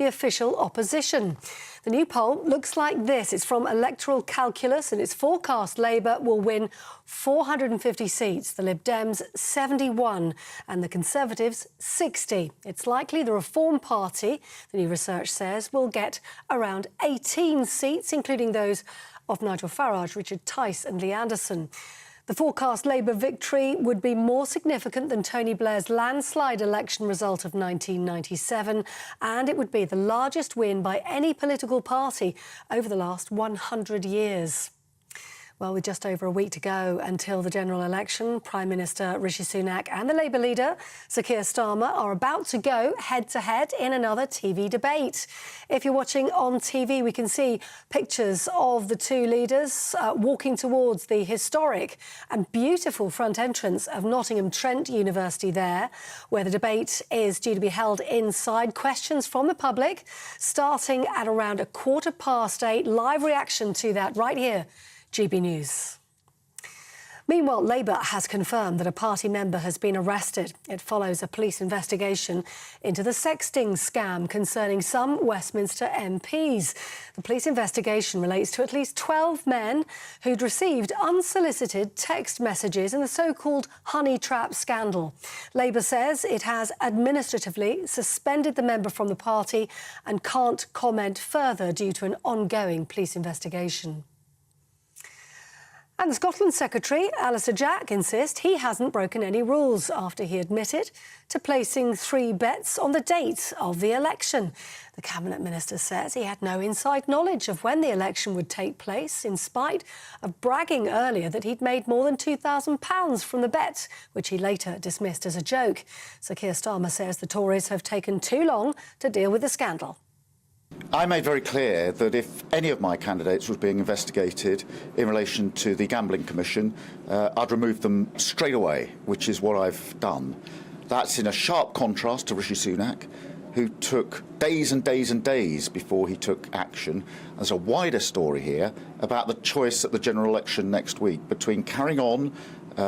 the official opposition. The new poll looks like this. It's from Electoral Calculus, and it's forecast Labour will win 450 seats, the Lib Dems 71 and the Conservatives 60. It's likely the Reform Party, the new research says, will get around 18 seats, including those of Nigel Farage, Richard Tice and Lee Anderson. The forecast Labour victory would be more significant than Tony Blair's landslide election result of 1997, and it would be the largest win by any political party over the last 100 years. Well, with just over a week to go until the general election, Prime Minister Rishi Sunak and the Labour leader, Sir Keir Starmer, are about to go head-to-head in another TV debate. If you're watching on TV, we can see pictures of the two leaders walking towards the historic and beautiful front entrance of Nottingham Trent University there, where the debate is due to be held inside. Questions from the public starting at around 8:15. Live reaction to that right here. GB News. Meanwhile, Labour has confirmed that a party member has been arrested. It follows a police investigation into the sexting scam concerning some Westminster MPs. The police investigation relates to at least 12 men who'd received unsolicited text messages in the so-called honey trap scandal. Labour says it has administratively suspended the member from the party and can't comment further due to an ongoing police investigation. And the Scotland Secretary, Alistair Jack, insists he hasn't broken any rules after he admitted to placing 3 bets on the date of the election. The Cabinet Minister says he had no inside knowledge of when the election would take place, in spite of bragging earlier that he'd made more than £2,000 from the bet, which he later dismissed as a joke. Sir Keir Starmer says the Tories have taken too long to deal with the scandal. I made very clear that if any of my candidates was being investigated in relation to the Gambling Commission, I'd remove them straight away, which is what I've done. That's in a sharp contrast to Rishi Sunak, who took days and days and days before he took action. There's a wider story here about the choice at the general election next week between carrying on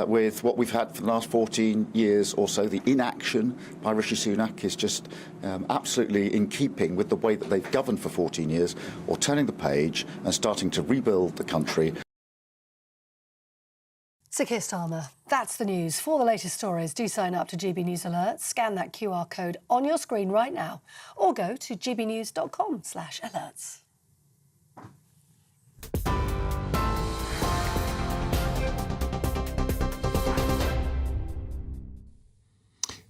with what we've had for the last 14 years or so. The inaction by Rishi Sunak is just absolutely in keeping with the way that they've governed for 14 years, or turning the page and starting to rebuild the country. Sir Keir Starmer, that's the news. For the latest stories, do sign up to GB News Alerts, scan that QR code on your screen right now, or go to gbnews.com/alerts.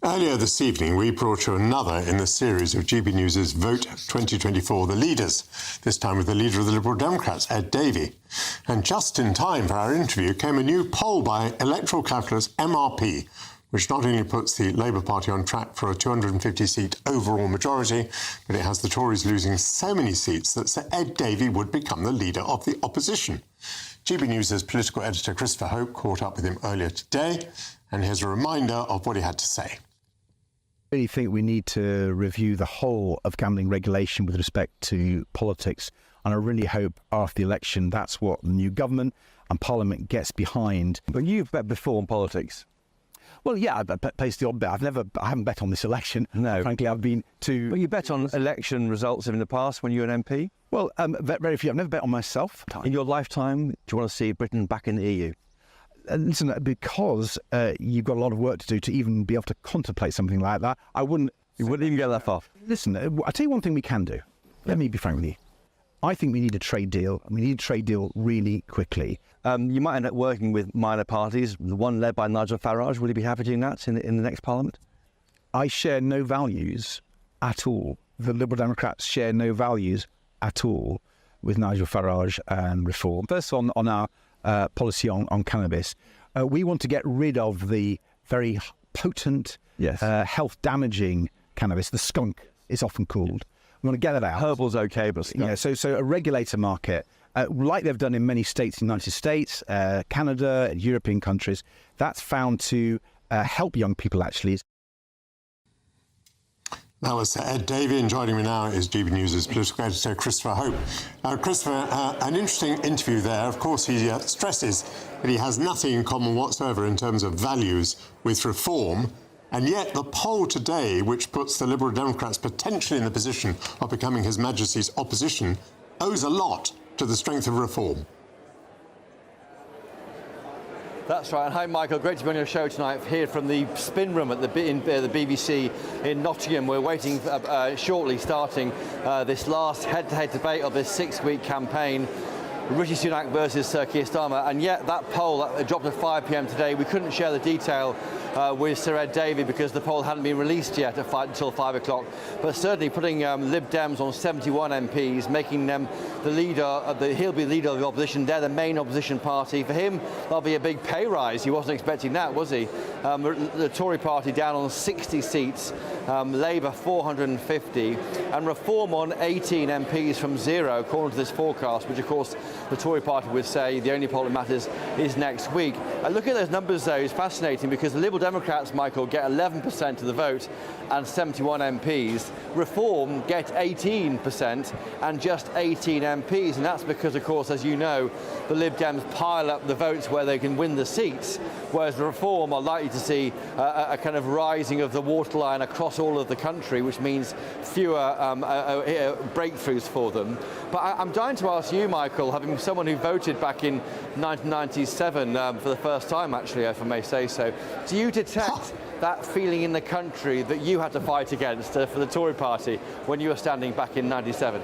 Earlier this evening, we brought you another in the series of GB News' Vote 2024, The Leaders, this time with the leader of the Liberal Democrats, Ed Davey. And just in time for our interview came a new poll by Electoral Calculus MRP, which not only puts the Labour Party on track for a 250-seat overall majority, but it has the Tories losing so many seats that Sir Ed Davey would become the leader of the opposition. GB News' political editor Christopher Hope caught up with him earlier today, and here's a reminder of what he had to say. I really think we need to review the whole of gambling regulation with respect to politics, and I really hope after the election that's what the new government and Parliament gets behind. But you've bet before on politics. Well, yeah, I placed the odd bet. I haven't bet on this election. No. Frankly, I've been to... But you bet on election results in the past when you were an MP? Well, very few. I've never bet on myself. In your lifetime, do you want to see Britain back in the EU? Listen, because you've got a lot of work to do to even be able to contemplate something like that, I wouldn't... You wouldn't even go that far? Listen, I'll tell you one thing we can do. Let me be frank with you. I think we need a trade deal, and we need a trade deal really quickly. You might end up working with minor parties, the one led by Nigel Farage. Will you be happy doing that in the next Parliament? I share no values at all. The Liberal Democrats share no values at all with Nigel Farage and Reform. First, on our policy on cannabis, we want to get rid of the very potent, health-damaging cannabis, the skunk it's often called. We want to get it out. Herbal's okay, but skunk. Yeah, so a regulator market, like they've done in many states in the United States, Canada, and European countries, that's found to help young people, actually. That was Ed Davey, and joining me now is GB News' political editor Christopher Hope. Christopher, an interesting interview there. Of course, he stresses that he has nothing in common whatsoever in terms of values with Reform, And yet the poll today, which puts the Liberal Democrats potentially in the position of becoming His Majesty's opposition, owes a lot to the strength of reform. That's right. And hi, Michael. Great to be on your show tonight here from the spin room at the BBC in Nottingham. We're waiting shortly, starting this last head-to-head debate of this 6-week campaign. Rishi Sunak versus Keir Starmer, and yet that poll that dropped at 5 p.m. today, we couldn't share the detail with Sir Ed Davey because the poll hadn't been released yet until 5 o'clock. But certainly putting Lib Dems on 71 MPs, making them the leader, he'll be leader of the opposition. They're the main opposition party. For him, that'll be a big pay rise. He wasn't expecting that, was he? The Tory party down on 60 seats, Labour 450, and Reform on 18 MPs from 0, according to this forecast, which of course the Tory party would say the only poll that matters is next week. Look at those numbers though, it's fascinating because the Liberal Democrats, Michael, get 11% of the vote and 71 MPs. Reform get 18% and just 18 MPs, and that's because, of course, as you know, the Lib Dems pile up the votes where they can win the seats, whereas the Reform are likely to see a kind of rising of the waterline across all of the country, which means fewer breakthroughs for them. But I'm dying to ask you, Michael, having someone who voted back in 1997 for the first time, actually, if I may say so, do you detect that feeling in the country that you had to fight against for the Tory party when you were standing back in 97?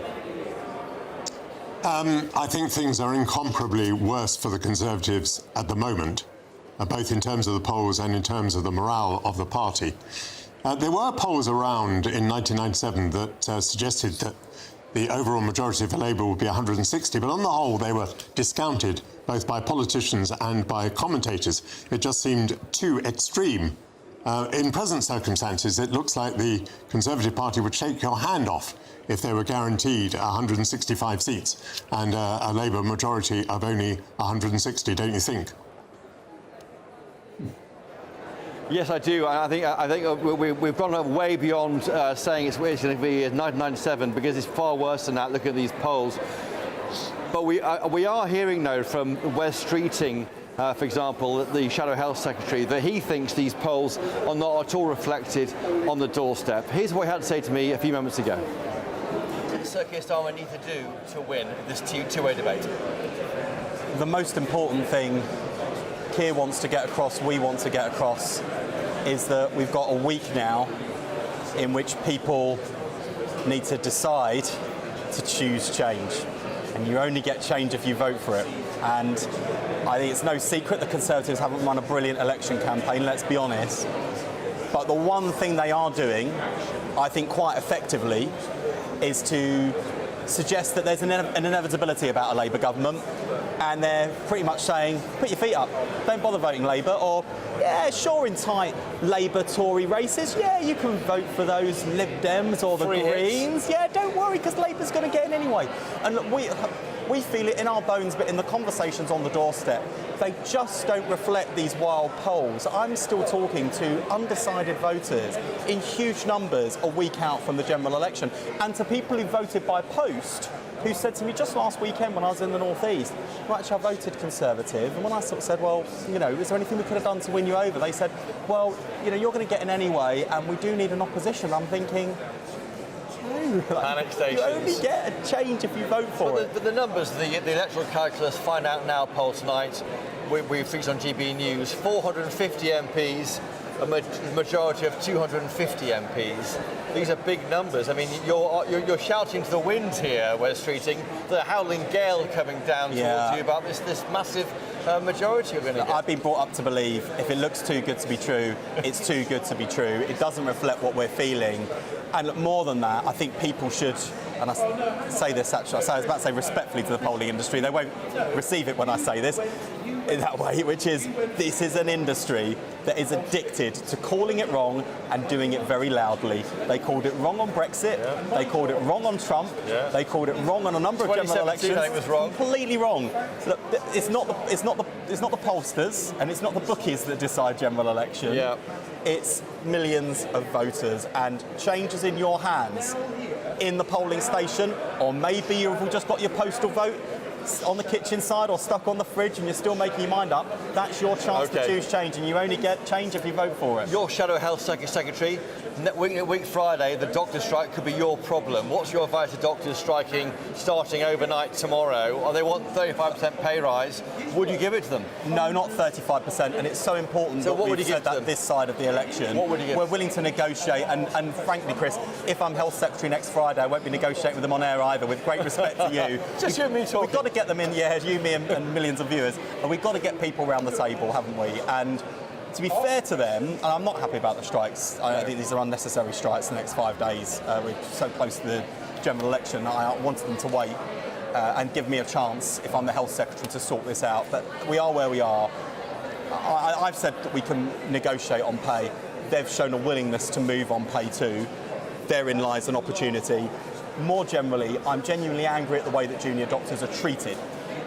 I think things are incomparably worse for the Conservatives at the moment, both in terms of the polls and in terms of the morale of the party. There were polls around in 1997 that suggested that the overall majority for Labour would be 160, but on the whole they were discounted both by politicians and by commentators. It just seemed too extreme. In present circumstances, it looks like the Conservative Party would shake your hand off if they were guaranteed 165 seats and a Labour majority of only 160, don't you think? Yes, I do. I think we've gone way beyond saying it's going to be 1997 because it's far worse than that. Look at these polls. But we are hearing, though, from Wes Streeting, for example, the Shadow Health Secretary, that he thinks these polls are not at all reflected on the doorstep. Here's what he had to say to me a few moments ago. What does Sir Keir Starmer need to do to win this two-way debate? The most important thing Keir wants to get across, we want to get across, is that we've got a week now in which people need to decide to choose change. And you only get change if you vote for it. And I think it's no secret the Conservatives haven't run a brilliant election campaign, let's be honest. But the one thing they are doing, I think quite effectively, is to suggest that there's an inevitability about a Labour government, and they're pretty much saying, put your feet up, don't bother voting Labour, or, yeah, sure, in tight Labour-Tory races, yeah, you can vote for those Lib Dems or the Greens. Yeah, don't worry, because Labour's going to get in anyway. And look, we feel it in our bones, but in the conversations on the doorstep, they just don't reflect these wild polls. I'm still talking to undecided voters in huge numbers a week out from the general election, and to people who voted by post, who said to me just last weekend when I was in the North East, well, actually I voted Conservative, and when I sort of said, well, you know, is there anything we could have done to win you over? They said, well, you know, you're going to get in anyway, and we do need an opposition. I'm thinking, panic stations. You only get a change if you vote for it. But the numbers, the electoral calculus, Find Out Now poll tonight, we featured on GBNews, 450 MPs, a majority of 250 MPs. These are big numbers. I mean, you're shouting to the wind here, Wes Streeting, the howling gale coming down towards you about this massive majority you're going to get. I've been brought up to believe if it looks too good to be true, it's too good to be true. It doesn't reflect what we're feeling. And look, more than that, I think people should, and I say this actually, I was about to say respectfully to the polling industry, they won't receive it when I say this in that way, which is, this is an industry that is addicted to calling it wrong and doing it very loudly. They called it wrong on Brexit, they called it wrong on Trump, they called it wrong on a number of general elections. I think it was wrong. Completely wrong. Look, it's not the pollsters and it's not the bookies that decide general election. Yeah. It's millions of voters, and change is in your hands in the polling station, or maybe you've just got your postal vote. on the kitchen side or stuck on the fridge and you're still making your mind up, that's your chance to choose change, and you only get change if you vote for it. Your Shadow Health Secretary, week Friday, the doctor strike could be your problem. What's your advice to doctors striking starting overnight tomorrow? Or they want 35% pay rise. Would you give it to them? No, not 35%, and it's so important that we've said that this side of the election. What would you give? We're willing to negotiate, and frankly, Chris, if I'm Health Secretary next Friday, I won't be negotiating with them on air either, with great respect to you. Just you and me talking. We've got to get them in, you, me, and millions of viewers, and we've got to get people around the table, haven't we? And to be fair to them, and I'm not happy about the strikes. I think these are unnecessary strikes the next 5 days. We're so close to the general election. I wanted them to wait and give me a chance, if I'm the Health Secretary, to sort this out. But we are where we are. I've said that we can negotiate on pay. They've shown a willingness to move on pay too. Therein lies an opportunity. More generally, I'm genuinely angry at the way that junior doctors are treated.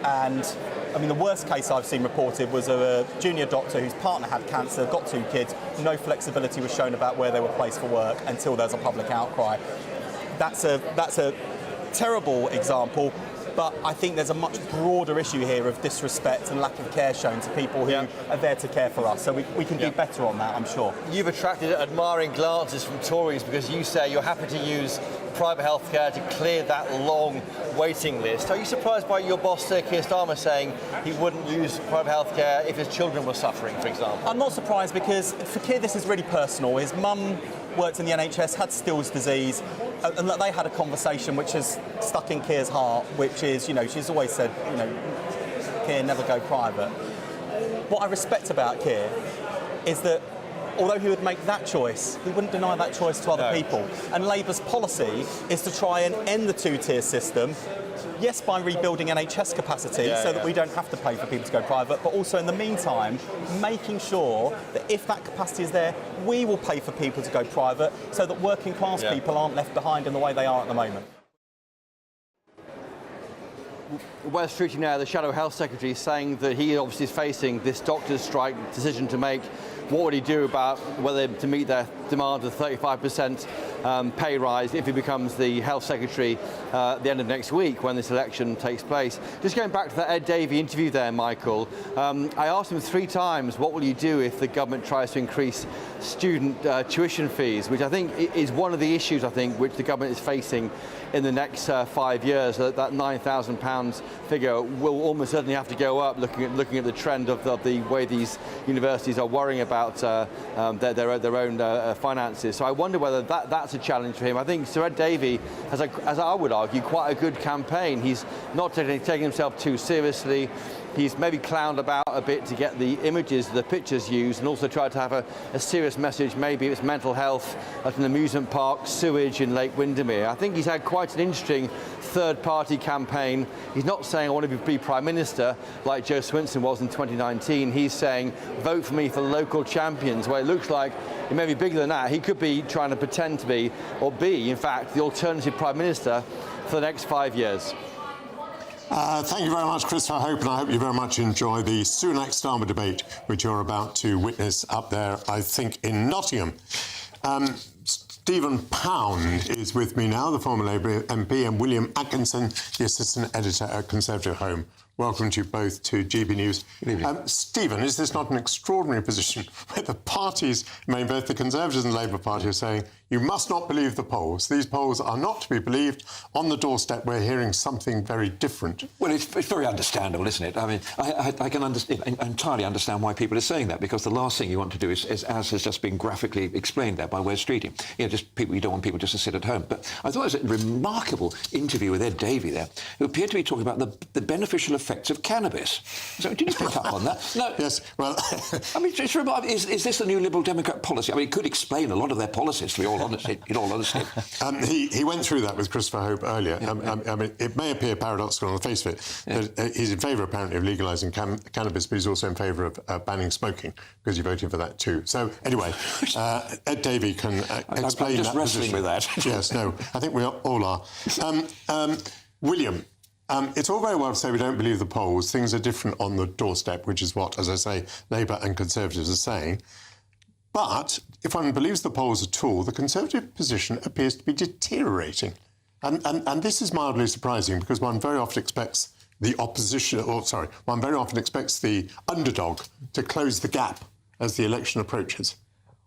And I mean, the worst case I've seen reported was a junior doctor whose partner had cancer, got 2 kids. No flexibility was shown about where they were placed for work until there's a public outcry. That's a terrible example, but I think there's a much broader issue here of disrespect and lack of care shown to people who are there to care for us. So we can do better on that, I'm sure. You've attracted admiring glances from Tories because you say you're happy to use private healthcare to clear that long waiting list. Are you surprised by your boss, Keir Starmer, saying he wouldn't use private healthcare if his children were suffering, for example? I'm not surprised, because for Keir this is really personal. His mum worked in the NHS, had Still's disease, and they had a conversation which has stuck in Keir's heart, which is, she's always said, Keir, never go private. What I respect about Keir is that although he would make that choice, he wouldn't deny that choice to other people. And Labour's policy is to try and end the 2-tier system, yes, by rebuilding NHS capacity so that we don't have to pay for people to go private, but also in the meantime, making sure that if that capacity is there, we will pay for people to go private so that working class people aren't left behind in the way they are at the moment. West Street now, the Shadow Health Secretary, is saying that he obviously is facing this doctor's strike decision to make. What would he do about whether to meet their demand of 35% pay rise if he becomes the Health Secretary at the end of next week when this election takes place? Just going back to that Ed Davey interview there, Michael, I asked him 3 times, what will you do if the government tries to increase student tuition fees, which I think is one of the issues, which the government is facing in the next 5 years. That £9,000 figure will almost certainly have to go up, looking at the trend of the way these universities are worrying about their own finances. So I wonder whether that's a challenge for him. I think Sir Ed Davey has, as I would argue, quite a good campaign. He's not taking himself too seriously. He's maybe clowned about a bit to get the images, the pictures used, and also tried to have a serious message. Maybe it's mental health at an amusement park, sewage in Lake Windermere. I think he's had quite an interesting third-party campaign. He's not saying I want to be Prime Minister like Joe Swinson was in 2019. He's saying vote for me for local champions, where it looks like it may be bigger than that. He could be trying to pretend to be, or be, in fact, the alternative Prime Minister for the next 5 years. Thank you very much, Christopher Hope, and I hope you very much enjoy the Sunak-Starmer debate, which you're about to witness up there, I think, in Nottingham. Stephen Pound is with me now, the former Labour MP, and William Atkinson, the assistant editor at Conservative Home. Welcome to you both to GB News. Stephen, is this not an extraordinary position where the parties, both the Conservatives and the Labour Party, are saying you must not believe the polls? These polls are not to be believed. On the doorstep, we're hearing something very different. Well, it's very understandable, isn't it? I mean, I can entirely understand why people are saying that, because the last thing you want to do is as has just been graphically explained there by Wes Streeting, just people, you don't want people just to sit at home. But I thought it was a remarkable interview with Ed Davey there, who appeared to be talking about the beneficial effects of cannabis. So did you pick up on that? No. Yes, well... I mean, it's remarkable. Is this the new Liberal Democrat policy? I mean, it could explain a lot of their policies, to be all honest, in all honesty. He went through that with Christopher Hope earlier. I mean, it may appear paradoxical on the face of it, that he's in favour, apparently, of legalising cannabis, but he's also in favour of banning smoking, because he voted for that too. So, anyway, Ed Davey can explain I'm just that wrestling position. with that. Yes, no, I think we all are. William, it's all very well to say we don't believe the polls. Things are different on the doorstep, which is what, as I say, Labour and Conservatives are saying. But if one believes the polls at all, the Conservative position appears to be deteriorating. And this is mildly surprising, because one very often expects the opposition, one very often expects the underdog to close the gap as the election approaches.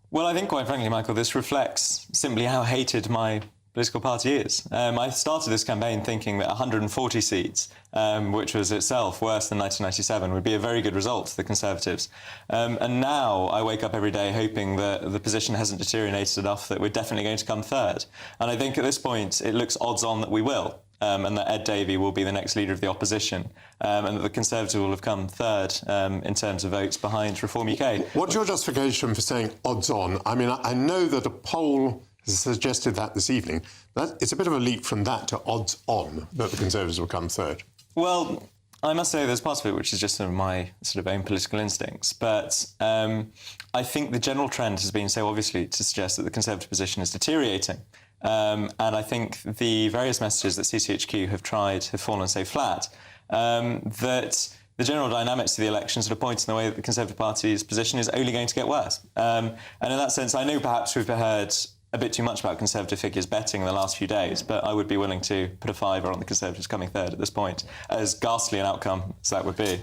Well, I think, quite frankly, Michael, this reflects simply how hated my political party is. I started this campaign thinking that 140 seats, which was itself worse than 1997, would be a very good result for the Conservatives. And now I wake up every day hoping that the position hasn't deteriorated enough that we're definitely going to come third. And I think at this point it looks odds on that we will. And that Ed Davey will be the next leader of the opposition, and that the Conservatives will have come third in terms of votes behind Reform UK. What's your justification for saying odds on? I mean, I know that a poll has suggested that this evening. It's a bit of a leap from that to odds on that the Conservatives will come third. Well, I must say there's part of it which is just my own political instincts, but I think the general trend has been so obviously to suggest that the Conservative position is deteriorating. And I think the various messages that CCHQ have tried have fallen so flat that the general dynamics of the election point in the way that the Conservative Party's position is only going to get worse. And in that sense, I know perhaps we've heard a bit too much about Conservative figures betting in the last few days, but I would be willing to put a fiver on the Conservatives coming third at this point, as ghastly an outcome as that would be.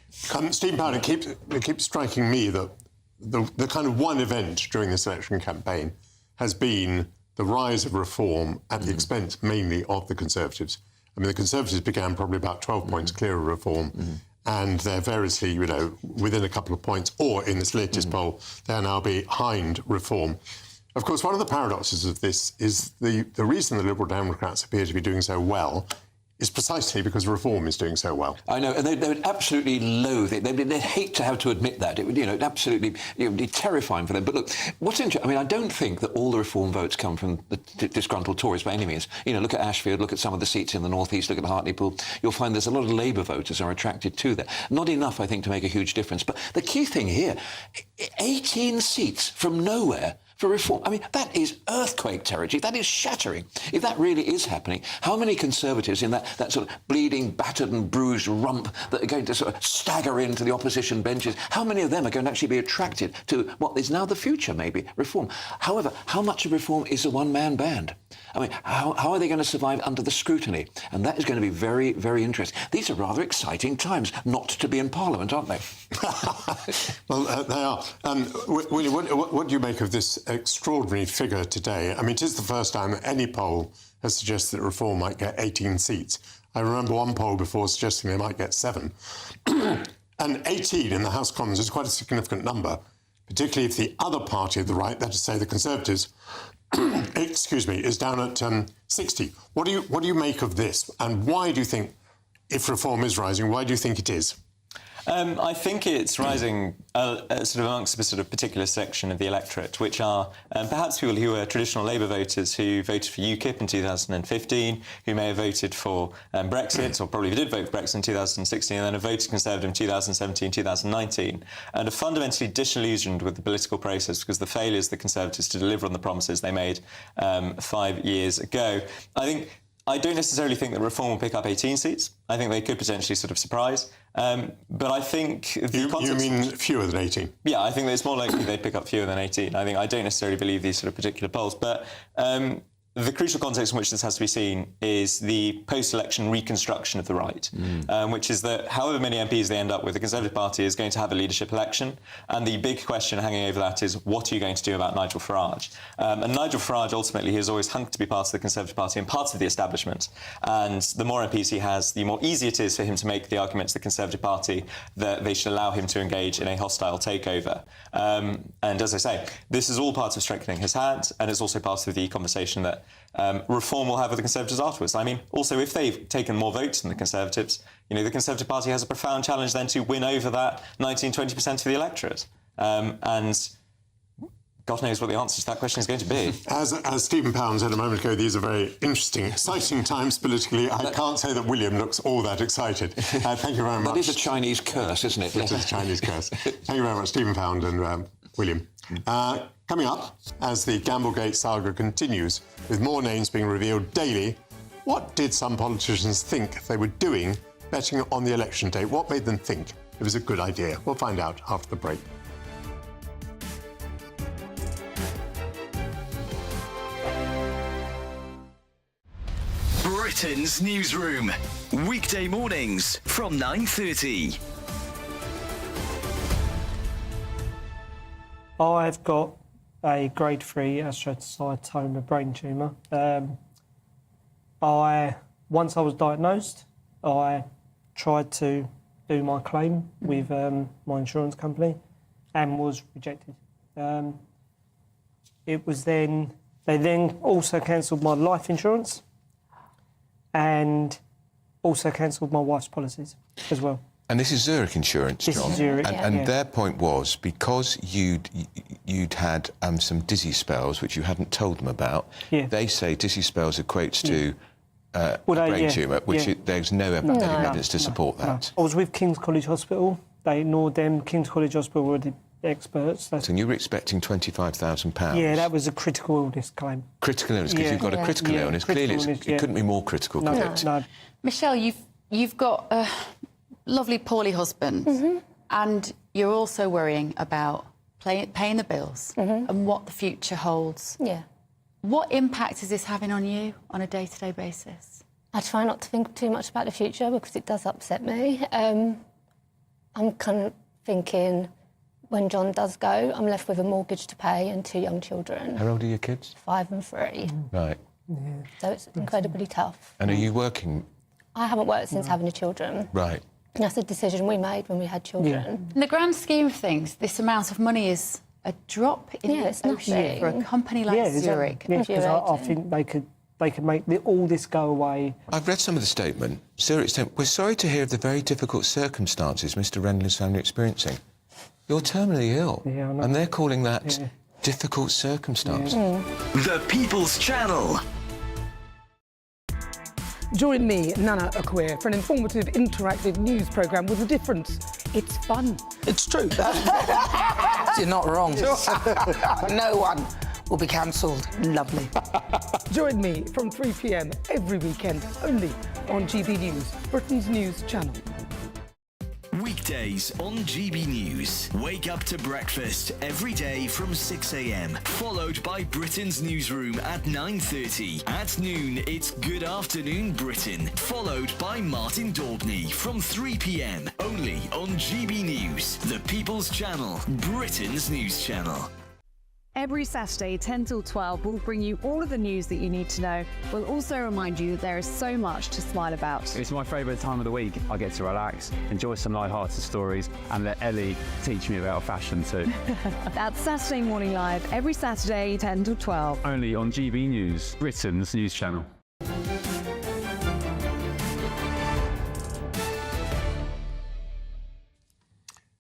Stephen Pound, it keeps striking me that the kind of one event during this election campaign has been the rise of reform at the expense mainly of the Conservatives. I mean, the Conservatives began probably about 12 points clear of reform, and they're variously, within a couple of points, or in this latest poll, they're now behind reform. Of course, one of the paradoxes of this is the reason the Liberal Democrats appear to be doing so well is precisely because reform is doing so well. I know, and they would absolutely loathe it. They'd hate to have to admit that. It would, absolutely be terrifying for them. But look, what's interesting, I mean, I don't think that all the reform votes come from the disgruntled Tories by any means. Look at Ashfield, look at some of the seats in the North East, look at Hartlepool. You'll find there's a lot of Labour voters are attracted to that. Not enough, I think, to make a huge difference. But the key thing here, 18 seats from nowhere for reform. I mean, that is earthquake territory. That is shattering. If that really is happening, how many Conservatives in that sort of bleeding, battered and bruised rump that are going to sort of stagger into the opposition benches, how many of them are going to actually be attracted to what is now the future, maybe, reform? However, how much of reform is a one-man band? I mean, how are they going to survive under the scrutiny? And that is going to be very, very interesting. These are rather exciting times not to be in Parliament, aren't they? Well, they are. Willie, what do you make of this extraordinary figure today? I mean, it is the first time that any poll has suggested that Reform might get 18 seats. I remember one poll before suggesting they might get 7. And 18 in the House of Commons is quite a significant number, particularly if the other party of the right, that is to say the Conservatives, is down at 60. What do you make of this? And why do you think, if Reform is rising, why do you think it is? I think it's rising amongst a particular section of the electorate, which are perhaps people who are traditional Labour voters who voted for UKIP in 2015, who may have voted for Brexit, or probably did vote for Brexit in 2016, and then have voted Conservative in 2017, 2019, and are fundamentally disillusioned with the political process because the failures of the Conservatives to deliver on the promises they made 5 years ago. I don't necessarily think that Reform will pick up 18 seats. I think they could potentially surprise. But I think the context... You mean fewer than 18? Yeah, I think that it's more likely they'd pick up fewer than 18. I don't necessarily believe these particular polls. But the crucial context in which this has to be seen is the post-election reconstruction of the right, which is that however many MPs they end up with, the Conservative Party is going to have a leadership election. And the big question hanging over that is, what are you going to do about Nigel Farage? And Nigel Farage, ultimately, he has always hunked to be part of the Conservative Party and part of the establishment. And the more MPs he has, the more easy it is for him to make the argument to the Conservative Party that they should allow him to engage in a hostile takeover. And as I say, this is all part of strengthening his hand, and it's also part of the conversation that Reform will have with the Conservatives afterwards. I mean, also, if they've taken more votes than the Conservatives, the Conservative Party has a profound challenge then to win over that 19-20% of the electorate. And God knows what the answer to that question is going to be. As Stephen Pound said a moment ago, these are very interesting, exciting times politically. I can't say that William looks all that excited. Thank you very much. That is a Chinese curse, isn't it? It is a Chinese curse. Thank you very much, Stephen Pound and William. Coming up, as the Gamblegate saga continues, with more names being revealed daily, what did some politicians think they were doing betting on the election day? What made them think it was a good idea? We'll find out after the break. Britain's newsroom. Weekday mornings from 9:30. I've got a grade 3 astrocytoma brain tumour. Once I was diagnosed, I tried to do my claim with my insurance company and was rejected. They then also cancelled my life insurance and also cancelled my wife's policies as well. And this is Zurich Insurance, John. This is Zurich, and their point was, because you'd had some dizzy spells, which you hadn't told them about, they say dizzy spells equates to a brain tumour, which there's no evidence to support that. I was with King's College Hospital. They ignored them. King's College Hospital were the experts. So you were expecting £25,000? Yeah, that was a critical illness claim. Critical illness, because you've got a critical illness. Clearly, it couldn't be more critical, could it? No. Michelle, you've got a lovely, poorly husband, and you're also worrying about paying the bills and what the future holds. Yeah. What impact is this having on you on a day-to-day basis? I try not to think too much about the future because it does upset me. I'm kind of thinking, when John does go, I'm left with a mortgage to pay and 2 young children. How old are your kids? 5 and 3. Right. Yeah. So it's incredibly tough. And are you working? I haven't worked since having the children. Right. And that's a decision we made when we had children. In the grand scheme of things, this amount of money is a drop in the ocean for a company like Zurich. Yeah, because I think they could make all this go away. I've read some of the statement. Zurich statement. We're sorry to hear of the very difficult circumstances Mr. Renlin's family are experiencing. You're terminally ill, and they're calling that difficult circumstances. The People's Channel. Join me, Nana Akwe, for an informative, interactive news programme with a difference. It's fun. It's true. You're not wrong. No one will be cancelled. Lovely. Join me from 3 p.m. every weekend, only on GB News, Britain's news channel. Weekdays on GB News. Wake up to breakfast every day from 6 a.m. Followed by Britain's newsroom at 9:30. At noon, it's Good Afternoon Britain. Followed by Martin Daubney from 3 p.m. Only on GB News, the People's Channel, Britain's news channel. Every Saturday, 10 till 12, we'll bring you all of the news that you need to know. We'll also remind you that there is so much to smile about. It's my favourite time of the week. I get to relax, enjoy some light-hearted stories, and let Ellie teach me about fashion too. That's Saturday Morning Live, every Saturday, 10 till 12. Only on GB News, Britain's news channel.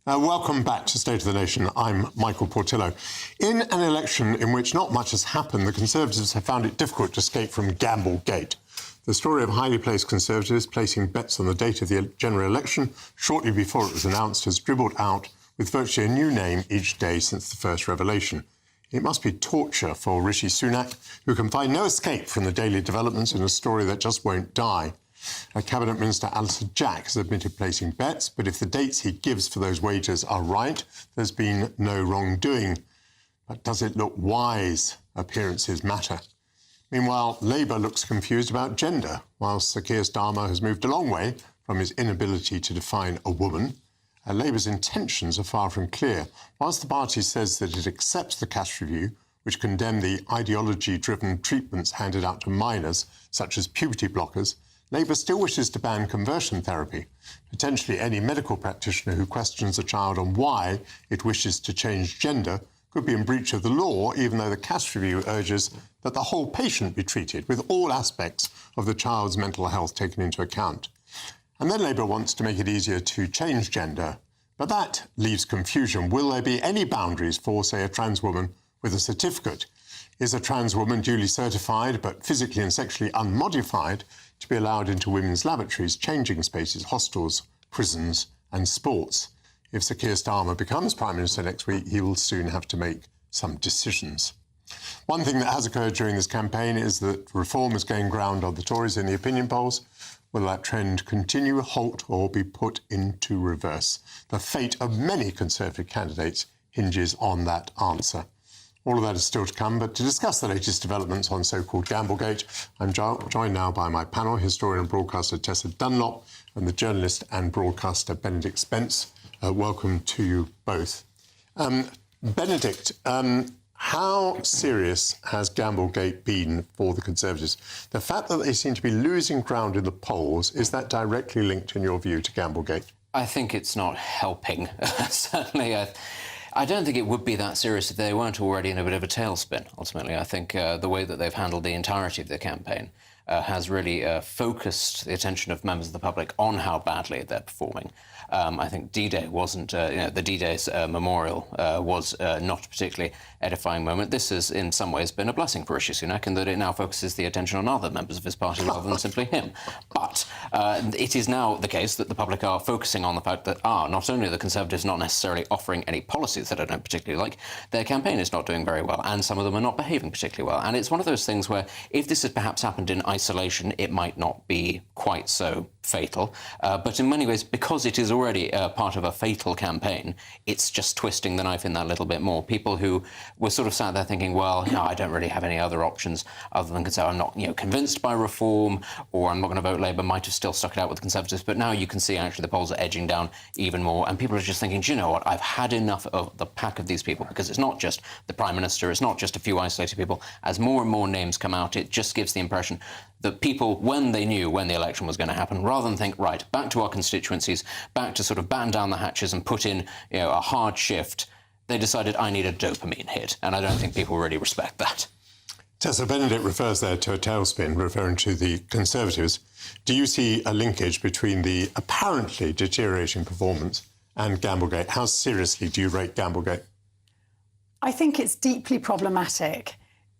Welcome back to State of the Nation. I'm Michael Portillo. In an election in which not much has happened, the Conservatives have found it difficult to escape from Gamblegate. The story of highly placed Conservatives placing bets on the date of the general election shortly before it was announced has dribbled out with virtually a new name each day since the first revelation. It must be torture for Rishi Sunak, who can find no escape from the daily developments in a story that just won't die. Cabinet Minister Alistair Jack has admitted placing bets, but if the dates he gives for those wagers are right, there's been no wrongdoing. But does it look wise? Appearances matter. Meanwhile, Labour looks confused about gender, whilst Sir Keir Starmer has moved a long way from his inability to define a woman. Labour's intentions are far from clear. Whilst the party says that it accepts the cash review, which condemned the ideology-driven treatments handed out to minors, such as puberty blockers, Labour still wishes to ban conversion therapy. Potentially any medical practitioner who questions a child on why it wishes to change gender could be in breach of the law, even though the cash review urges that the whole patient be treated with all aspects of the child's mental health taken into account. And then Labour wants to make it easier to change gender. But that leaves confusion. Will there be any boundaries for, say, a trans woman with a certificate? Is a trans woman duly certified but physically and sexually unmodified to be allowed into women's lavatories, changing spaces, hostels, prisons and sports? If Sir Keir Starmer becomes Prime Minister next week, he will soon have to make some decisions. One thing that has occurred during this campaign is that reform has gained ground on the Tories in the opinion polls. Will that trend continue, halt or be put into reverse? The fate of many Conservative candidates hinges on that answer. All of that is still to come, but to discuss the latest developments on so-called Gamblegate, I'm joined now by my panel, historian and broadcaster Tessa Dunlop and the journalist and broadcaster Benedict Spence. Welcome to you both. Benedict, how serious has Gamblegate been for the Conservatives? The fact that they seem to be losing ground in the polls, is that directly linked, in your view, to Gamblegate? I think it's not helping, certainly. I don't think it would be that serious if they weren't already in a bit of a tailspin, ultimately. I think the way that they've handled the entirety of the campaign has really focused the attention of members of the public on how badly they're performing. I think D-Day wasn't, the D-Day's memorial was not a particularly edifying moment. This has, in some ways, been a blessing for Rishi Sunak in that it now focuses the attention on other members of his party rather than simply him. But it is now the case that the public are focusing on the fact that, not only are the Conservatives not necessarily offering any policies that I don't particularly like, their campaign is not doing very well, and some of them are not behaving particularly well. And it's one of those things where, if this had perhaps happened in isolation, it might not be quite so fatal. But in many ways, because it is already part of a fatal campaign, it's just twisting the knife in that little bit more. People who were sort of sat there thinking, well, no, I don't really have any other options other than I'm not, convinced by reform, or I'm not going to vote Labour, might have still stuck it out with the Conservatives. But now you can see actually the polls are edging down even more, and people are just thinking, do you know what? I've had enough of the pack of these people, because it's not just the Prime Minister, it's not just a few isolated people. As more and more names come out, it just gives the impression that people, when they knew when the election was going to happen, rather than think, right, back to our constituencies, back to sort of batten down the hatches and put in a hard shift, they decided, I need a dopamine hit. And I don't think people really respect that. Tessa, Benedict refers there to a tailspin, referring to the Conservatives. Do you see a linkage between the apparently deteriorating performance and Gamblegate? How seriously do you rate Gamblegate? I think it's deeply problematic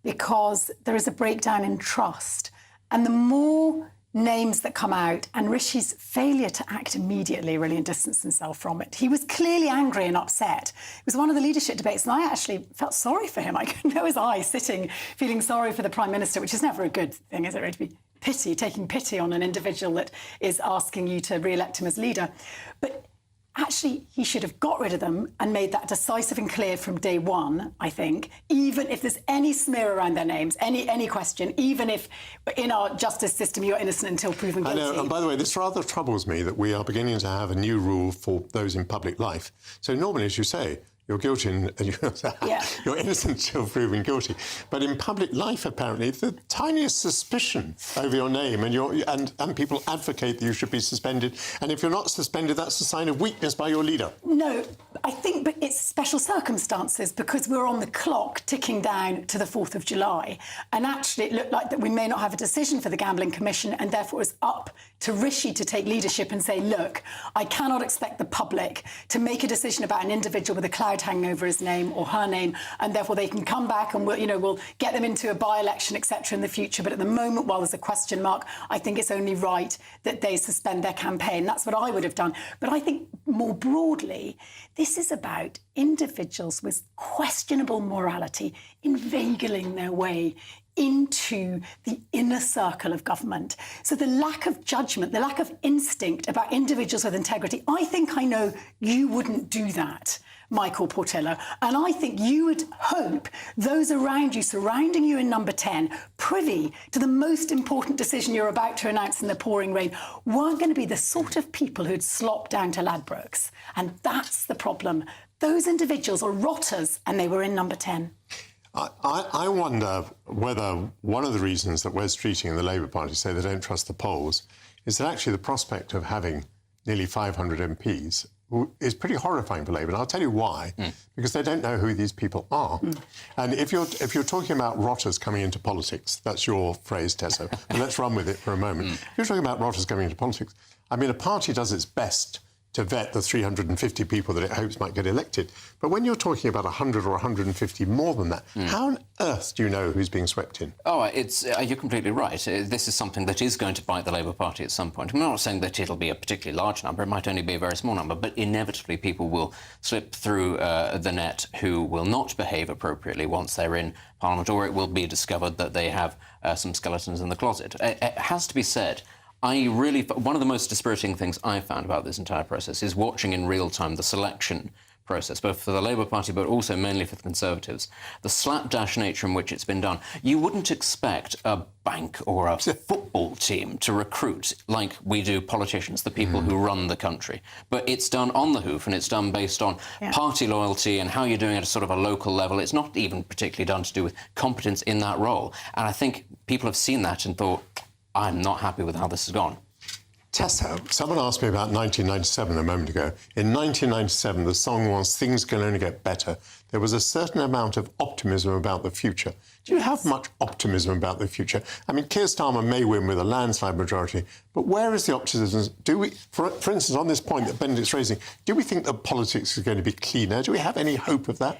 because there is a breakdown in trust. And the more names that come out, and Rishi's failure to act immediately really and distance himself from it. He was clearly angry and upset. It was one of the leadership debates, and I actually felt sorry for him. I could know his eyes sitting, feeling sorry for the Prime Minister, which is never a good thing, is it, really, to be taking pity on an individual that is asking you to re-elect him as leader. But actually, he should have got rid of them and made that decisive and clear from day one, I think, even if there's any smear around their names, any question, even if in our justice system you're innocent until proven guilty. I know, and by the way, this rather troubles me that we are beginning to have a new rule for those in public life. So normally, as you say, you're guilty and you're innocent until proven guilty. But in public life, apparently, the tiniest suspicion over your name and people advocate that you should be suspended. And if you're not suspended, that's a sign of weakness by your leader. No, I think but it's special circumstances because we're on the clock ticking down to the 4th of July. And actually, it looked like that we may not have a decision for the Gambling Commission, and therefore it's up to Rishi to take leadership and say, look, I cannot expect the public to make a decision about an individual with a cloud hanging over his name or her name, and therefore they can come back and we'll get them into a by-election, etc. in the future. But at the moment, while there's a question mark, I think it's only right that they suspend their campaign. That's what I would have done. But I think more broadly, this is about individuals with questionable morality inveigling their way into the inner circle of government. So the lack of judgment, the lack of instinct about individuals with integrity, I think I know you wouldn't do that, Michael Portillo. And I think you would hope those around you, surrounding you in number 10, privy to the most important decision you're about to announce in the pouring rain, weren't going to be the sort of people who'd slop down to Ladbrokes. And that's the problem. Those individuals are rotters, and they were in number 10. I wonder whether one of the reasons that Wes Streeting and the Labour Party say they don't trust the polls is that actually the prospect of having nearly 500 MPs is pretty horrifying for Labour. And I'll tell you why. Because they don't know who these people are. And if you're talking about rotters coming into politics, that's your phrase, Tessa, but let's run with it for a moment. If you're talking about rotters coming into politics, I mean, a party does its best to vet the 350 people that it hopes might get elected. But when you're talking about 100 or 150 more than that, how on earth do you know who's being swept in? Oh, you're completely right. This is something that is going to bite the Labour Party at some point. I'm not saying that it'll be a particularly large number. It might only be a very small number. But inevitably, people will slip through the net who will not behave appropriately once they're in Parliament, or it will be discovered that they have some skeletons in the closet. It has to be said, one of the most dispiriting things I've found about this entire process is watching in real time the selection process, both for the Labour Party but also mainly for the Conservatives. The slapdash nature in which it's been done. You wouldn't expect a bank or a football team to recruit like we do politicians, the people who run the country. But it's done on the hoof, and it's done based on party loyalty and how you're doing it at a sort of a local level. It's not even particularly done to do with competence in that role. And I think people have seen that and thought, I'm not happy with how this has gone. Tessa, someone asked me about 1997 a moment ago. In 1997, the song was Things Can Only Get Better. There was a certain amount of optimism about the future. Do you have much optimism about the future? I mean, Keir Starmer may win with a landslide majority, but where is the optimism? Do we, for instance, on this point that Benedict's raising, do we think that politics is going to be cleaner? Do we have any hope of that?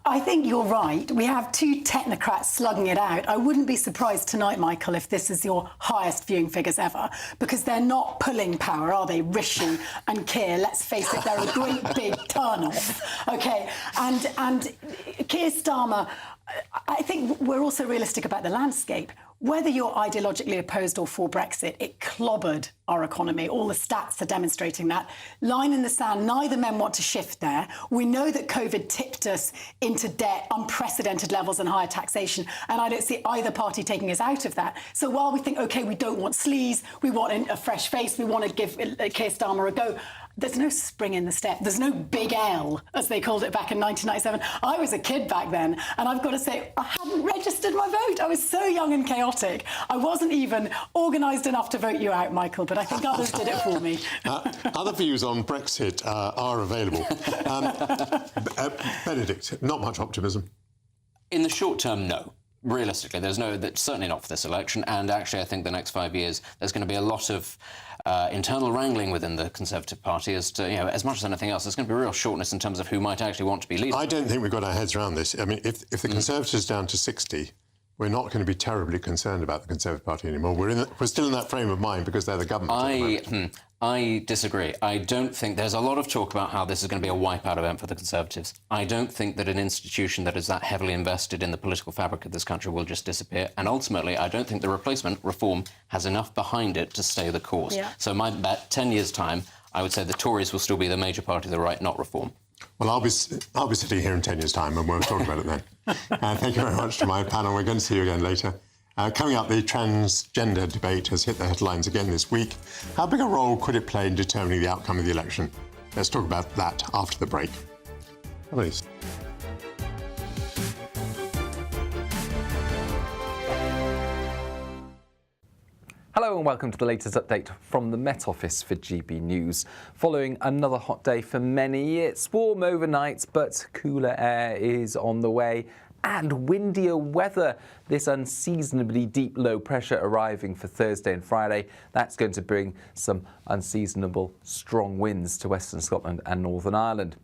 I think you're right. We have two technocrats slugging it out. I wouldn't be surprised tonight, Michael, if this is your highest viewing figures ever, because they're not pulling power, are they? Rishi and Keir, let's face it, they're a great big turn-off. OK, and Keir Starmer, I think we're also realistic about the landscape. Whether you're ideologically opposed or for Brexit, it clobbered our economy. All the stats are demonstrating that. Line in the sand, neither men want to shift there. We know that COVID tipped us into debt, unprecedented levels and higher taxation, and I don't see either party taking us out of that. So while we think, OK, we don't want sleaze, we want a fresh face, we want to give Keir Starmer a go, there's no spring in the step. There's no big L, as they called it back in 1997. I was a kid back then, and I've got to say, I hadn't registered my vote. I was so young and chaotic. I wasn't even organised enough to vote you out, Michael, but I think others did it for me. Other views on Brexit are available. Benedict, not much optimism. In the short term, no. Realistically, that's certainly not for this election, and actually I think the next 5 years there's going to be a lot of internal wrangling within the Conservative Party as to, as much as anything else, there's going to be a real shortness in terms of who might actually want to be leader. I don't think we've got our heads around this. I mean, if the Conservatives down to 60, we're not going to be terribly concerned about the Conservative Party anymore. We're still in that frame of mind because they're the government. I disagree. I don't think there's a lot of talk about how this is going to be a wipeout event for the Conservatives. I don't think that an institution that is that heavily invested in the political fabric of this country will just disappear. And ultimately, I don't think the replacement reform has enough behind it to stay the course. Yeah. So my bet, 10 years' time, I would say the Tories will still be the major party of the right, not reform. Well, I'll be sitting here in 10 years' time and we'll talk about it then. Thank you very much to my panel. We're going to see you again later. Coming up, the transgender debate has hit the headlines again this week. How big a role could it play in determining the outcome of the election? Let's talk about that after the break. Please. Hello and welcome to the latest update from the Met Office for GB News. Following another hot day for many, it's warm overnight, but cooler air is on the way. And windier weather. This unseasonably deep low pressure arriving for Thursday and Friday. That's going to bring some unseasonable strong winds to Western Scotland and Northern Ireland.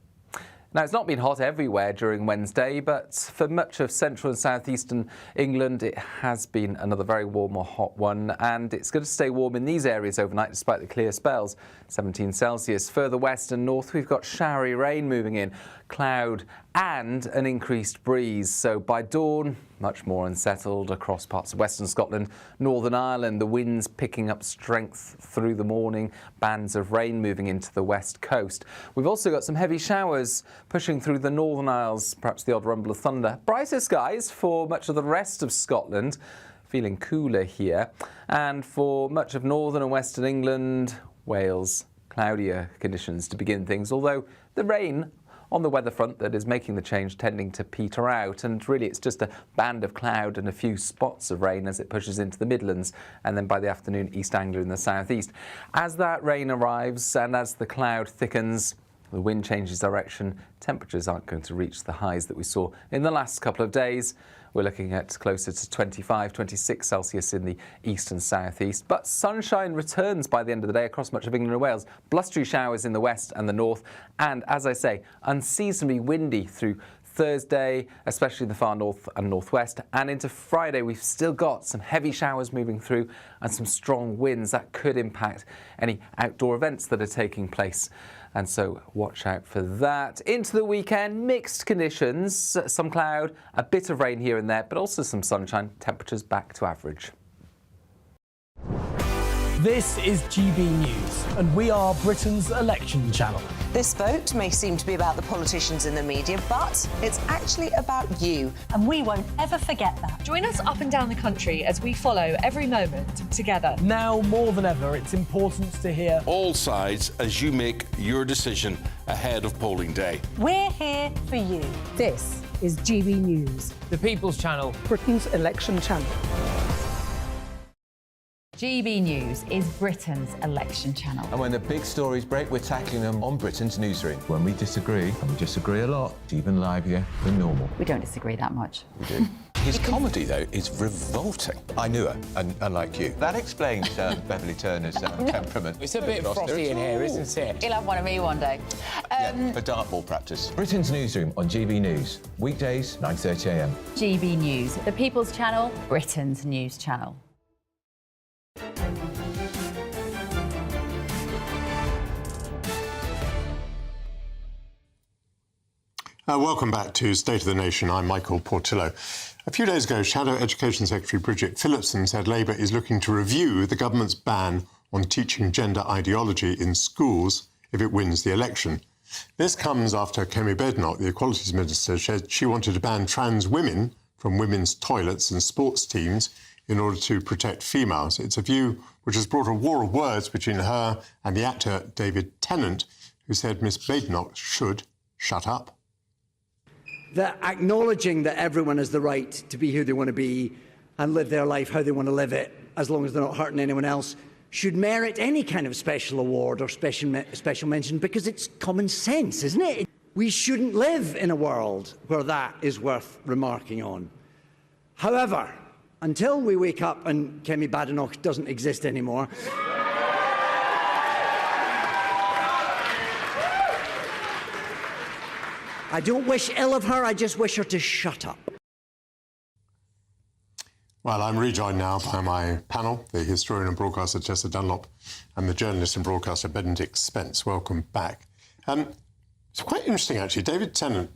Now, it's not been hot everywhere during Wednesday, but for much of central and southeastern England, it has been another very warm or hot one, and it's going to stay warm in these areas overnight despite the clear spells. 17 Celsius. Further west and north, we've got showery rain moving in, cloud and an increased breeze. So by dawn, much more unsettled across parts of Western Scotland, Northern Ireland, the winds picking up strength through the morning, bands of rain moving into the west coast. We've also got some heavy showers pushing through the Northern Isles, perhaps the odd rumble of thunder. Brighter skies for much of the rest of Scotland, feeling cooler here. And for much of northern and western England, Wales, cloudier conditions to begin things, although the rain on the weather front that is making the change tending to peter out, and really it's just a band of cloud and a few spots of rain as it pushes into the Midlands, and then by the afternoon East Anglia in the southeast. As that rain arrives and as the cloud thickens, the wind changes direction, temperatures aren't going to reach the highs that we saw in the last couple of days. We're looking at closer to 25, 26 Celsius in the east and southeast. But sunshine returns by the end of the day across much of England and Wales. Blustery showers in the west and the north. And as I say, unseasonably windy through Thursday, especially in the far north and northwest. And into Friday, we've still got some heavy showers moving through and some strong winds that could impact any outdoor events that are taking place. And so watch out for that. Into the weekend, mixed conditions, some cloud, a bit of rain here and there, but also some sunshine, temperatures back to average. This is GB News, and we are Britain's election channel. This vote may seem to be about the politicians in the media, but it's actually about you. And we won't ever forget that. Join us up and down the country as we follow every moment together. Now more than ever, it's important to hear all sides as you make your decision ahead of polling day. We're here for you. This is GB News, the People's Channel, Britain's election channel. GB News is Britain's election channel. And when the big stories break, we're tackling them on Britain's newsroom. When we disagree, and we disagree a lot, it's even livelier than normal. We don't disagree that much. We do. His comedy, though, is revolting. I knew her, unlike you. That explains Beverly Turner's temperament. It's a bit frothy in here, isn't it? You'll have one of me one day. For dartball practice. Britain's newsroom on GB News. Weekdays, 9:30 a.m. GB News, the People's Channel, Britain's news channel. Welcome back to State of the Nation. I'm Michael Portillo. A few days ago, Shadow Education Secretary Bridget Phillipson said Labour is looking to review the government's ban on teaching gender ideology in schools if it wins the election. This comes after Kemi Badenoch, the Equalities Minister, said she wanted to ban trans women from women's toilets and sports teams in order to protect females. It's a view which has brought a war of words between her and the actor David Tennant, who said Miss Badenoch should shut up. That acknowledging that everyone has the right to be who they want to be and live their life how they want to live it, as long as they're not hurting anyone else, should merit any kind of special award or special mention, because it's common sense, isn't it? We shouldn't live in a world where that is worth remarking on. However, until we wake up and Kemi Badenoch doesn't exist anymore, I don't wish ill of her, I just wish her to shut up. Well, I'm rejoined now by my panel, the historian and broadcaster Tessa Dunlop and the journalist and broadcaster Benedict Spence. Welcome back. It's quite interesting, actually. David Tennant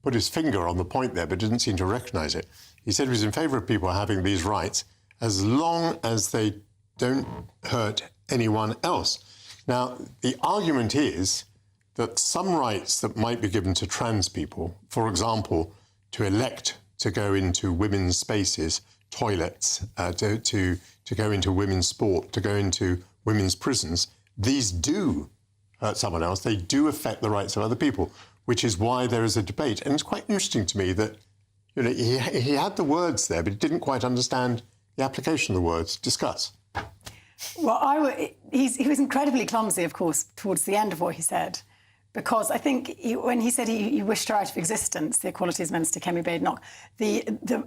put his finger on the point there, but didn't seem to recognise it. He said he was in favour of people having these rights as long as they don't hurt anyone else. Now, the argument is that some rights that might be given to trans people, for example, to elect to go into women's spaces, toilets, to go into women's sport, to go into women's prisons, these do hurt someone else. They do affect the rights of other people, which is why there is a debate. And it's quite interesting to me that he had the words there, but he didn't quite understand the application of the words. Discuss. Well, he was incredibly clumsy, of course, towards the end of what he said. Because I think when he said he wished her out of existence, the Equalities Minister, Kemi Badenoch, the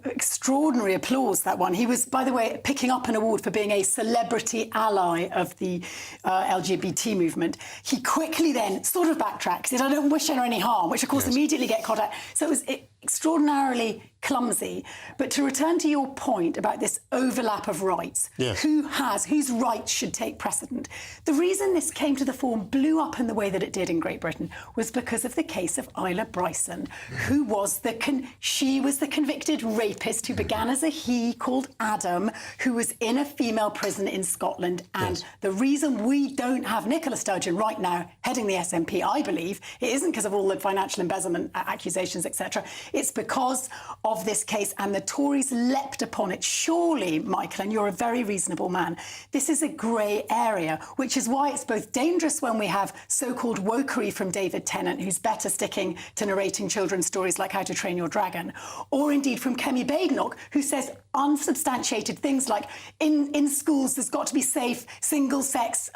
extraordinary applause that one. He was, by the way, picking up an award for being a celebrity ally of the LGBT movement. He quickly then sort of backtracked, said, I don't wish her any harm, which, of course, immediately get caught out. So it was extraordinarily clumsy. But to return to your point about this overlap of rights, whose rights should take precedent, the reason this came to the fore and blew up in the way that it did in Great Britain was because of the case of Isla Bryson, who was she was the convicted rapist who began as a he called Adam, who was in a female prison in Scotland. And the reason we don't have Nicola Sturgeon right now heading the SNP, I believe, it isn't because of all the financial embezzlement accusations, etc. It's because of this case, and the Tories leapt upon it. Surely, Michael, and you're a very reasonable man, this is a grey area, which is why it's both dangerous when we have so-called wokery from David Tennant, who's better sticking to narrating children's stories like How to Train Your Dragon, or indeed from Kemi Badenoch, who says unsubstantiated things like in schools there's got to be safe single-sex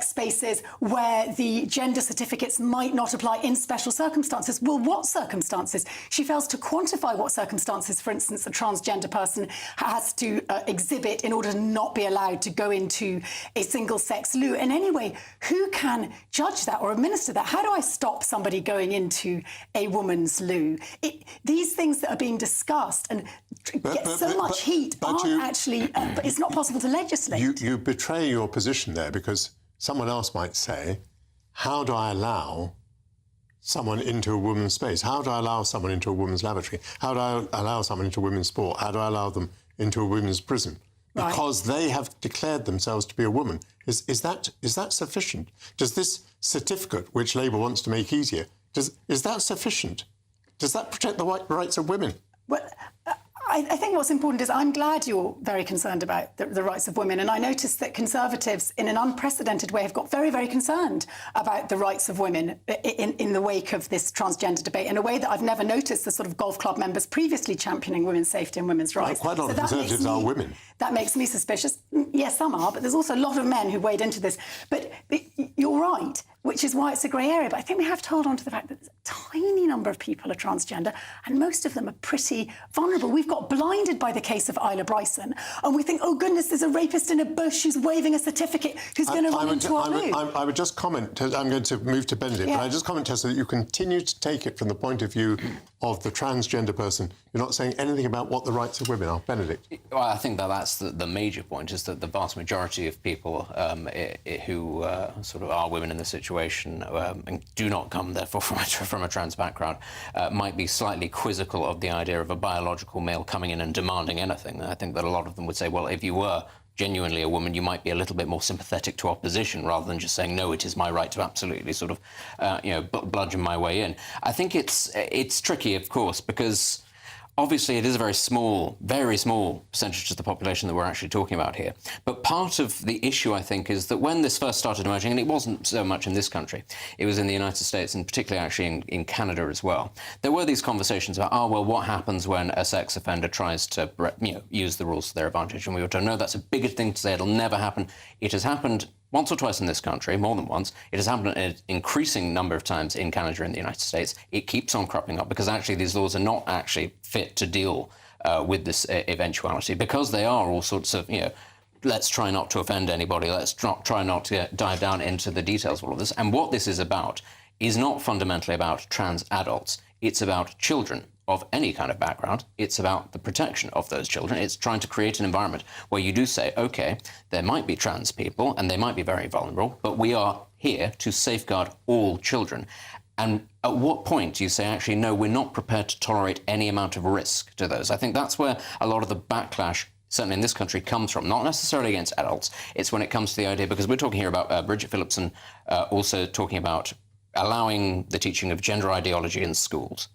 spaces where the gender certificates might not apply in special circumstances. Well, what circumstances? She fails to quantify what circumstances, for instance, a transgender person has to exhibit in order to not be allowed to go into a single-sex loo. And anyway, who can judge that or administer that? How do I stop somebody going into a woman's loo? These things that are being discussed and get so much heat aren't actually, but it's not possible to legislate. You betray your position there, because someone else might say, how do I allow someone into a woman's space? How do I allow someone into a woman's lavatory? How do I allow someone into women's sport? How do I allow them into a women's prison? because they have declared themselves to be a woman. Is that sufficient? Does this certificate, which Labour wants to make easier, is that sufficient? Does that protect the rights of women? Well, I think what's important is I'm glad you're very concerned about the rights of women, and I noticed that Conservatives, in an unprecedented way, have got very, very concerned about the rights of women in the wake of this transgender debate, in a way that I've never noticed the sort of golf club members previously championing women's safety and women's rights. Well, quite a lot of Conservatives are women. That makes me suspicious. Yes, some are, but there's also a lot of men who wade into this. But you're right, which is why it's a grey area. But I think we have to hold on to the fact that a tiny number of people are transgender, and most of them are pretty vulnerable. We've got blinded by the case of Isla Bryson, and we think, oh goodness, there's a rapist in a bush who's waving a certificate who's going to run into our loo. I would just comment, I'm going to move to Benedict, but I just comment, Tessa, that you continue to take it from the point of view of the transgender person. You're not saying anything about what the rights of women are. Benedict? Well, I think that's the major point, is that the vast majority of people who sort of are women in this situation and do not come, therefore, from a trans background, might be slightly quizzical of the idea of a biological male coming in and demanding anything. I think that a lot of them would say, well, if you were genuinely a woman, you might be a little bit more sympathetic to opposition rather than just saying, no, it is my right to absolutely sort of, bludgeon my way in. I think it's tricky, of course, because obviously it is a very small percentage of the population that we're actually talking about here. But part of the issue, I think, is that when this first started emerging, and it wasn't so much in this country, it was in the United States and particularly actually in Canada as well, there were these conversations about, well, what happens when a sex offender tries to use the rules to their advantage? And we were told, no, that's a bigot thing to say, it'll never happen. It has happened once or twice in this country, more than once. It has happened an increasing number of times in Canada and the United States. It keeps on cropping up because actually these laws are not actually fit to deal with this eventuality, because they are all sorts of, let's try not to offend anybody, let's try not to dive down into the details of all of this. And what this is about is not fundamentally about trans adults. It's about children of any kind of background. It's about the protection of those children. It's trying to create an environment where you do say, OK, there might be trans people and they might be very vulnerable, but we are here to safeguard all children. And at what point do you say, actually, no, we're not prepared to tolerate any amount of risk to those? I think that's where a lot of the backlash, certainly in this country, comes from, not necessarily against adults. It's when it comes to the idea, because we're talking here about Bridget Phillipson also talking about allowing the teaching of gender ideology in schools.